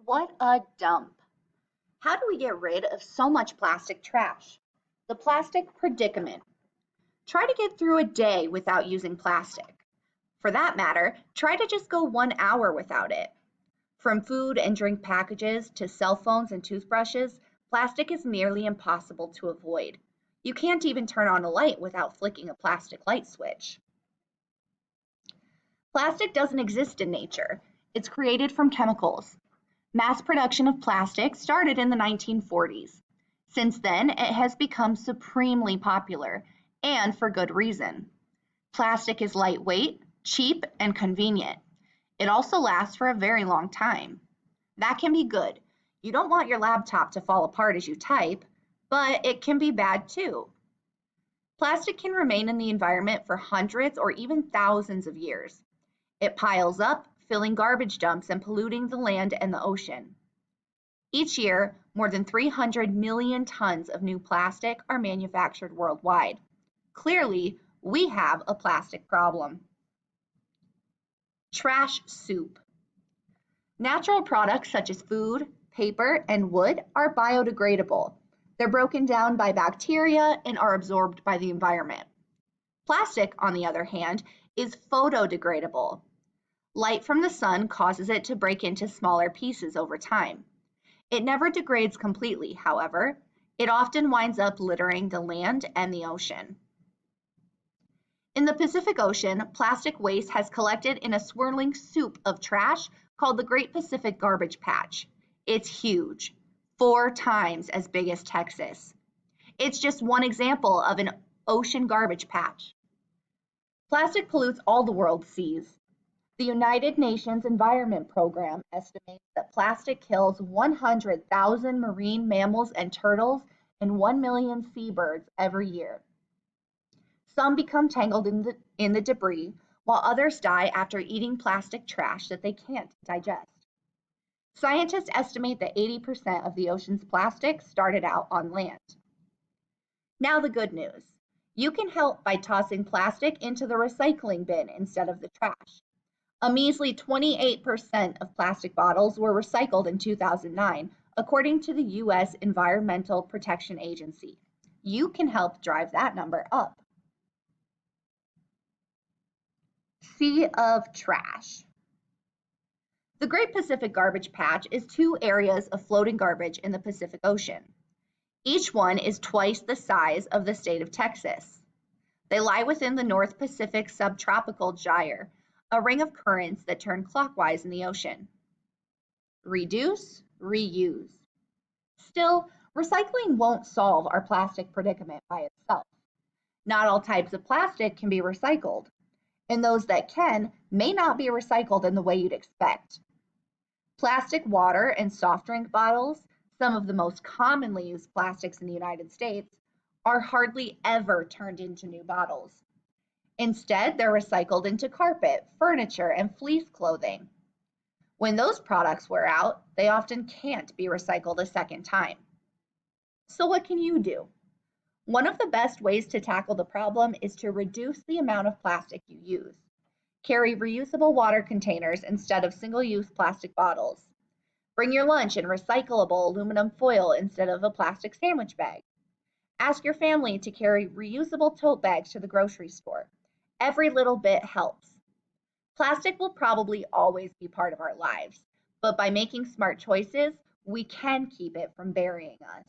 What a dump. How do we get rid of so much plastic trash? The plastic predicament. Try to get through a day without using plastic. For that matter, try to just go 1 hour without it. From food and drink packages to cell phones and toothbrushes, plastic is nearly impossible to avoid. You can't even turn on a light without flicking a plastic light switch. Plastic doesn't exist in nature. It's created from chemicals. Mass production of plastic started in the 1940s. Since then, it has become supremely popular, and for good reason. Plastic is lightweight, cheap, and convenient. It also lasts for a very long time. That can be good. You don't want your laptop to fall apart as you type, but it can be bad too. Plastic can remain in the environment for hundreds or even thousands of years. It piles up, filling garbage dumps and polluting the land and the ocean. Each year, more than 300 million tons of new plastic are manufactured worldwide. Clearly, we have a plastic problem. Trash soup. Natural products such as food, paper, and wood are biodegradable. They're broken down by bacteria and are absorbed by the environment. Plastic, on the other hand, is photodegradable. Light from the sun causes it to break into smaller pieces over time. It never degrades completely, however. It often winds up littering the land and the ocean. In the Pacific Ocean, plastic waste has collected in a swirling soup of trash called the Great Pacific Garbage Patch. It's huge, 4 times as big as Texas. It's just one example of an ocean garbage patch. Plastic pollutes all the world's seas. The United Nations Environment Program estimates that plastic kills 100,000 marine mammals and turtles and 1 million seabirds every year. Some become tangled in the debris, while others die after eating plastic trash that they can't digest. Scientists estimate that 80% of the ocean's plastic started out on land. Now the good news. You can help by tossing plastic into the recycling bin instead of the trash. A measly 28% of plastic bottles were recycled in 2009, according to the U.S. Environmental Protection Agency. You can help drive that number up. Sea of trash. The Great Pacific Garbage Patch is 2 areas of floating garbage in the Pacific Ocean. Each one is twice the size of the state of Texas. They lie within the North Pacific Subtropical Gyre, a ring of currents that turn clockwise in the ocean. Reduce, reuse. Still, recycling won't solve our plastic predicament by itself. Not all types of plastic can be recycled, and those that can may not be recycled in the way you'd expect. Plastic water and soft drink bottles, some of the most commonly used plastics in the United States, are hardly ever turned into new bottles. Instead, they're recycled into carpet, furniture, and fleece clothing. When those products wear out, they often can't be recycled a second time. So what can you do? One of the best ways to tackle the problem is to reduce the amount of plastic you use. Carry reusable water containers instead of single-use plastic bottles. Bring your lunch in recyclable aluminum foil instead of a plastic sandwich bag. Ask your family to carry reusable tote bags to the grocery store. Every little bit helps. Plastic will probably always be part of our lives, but by making smart choices, we can keep it from burying us.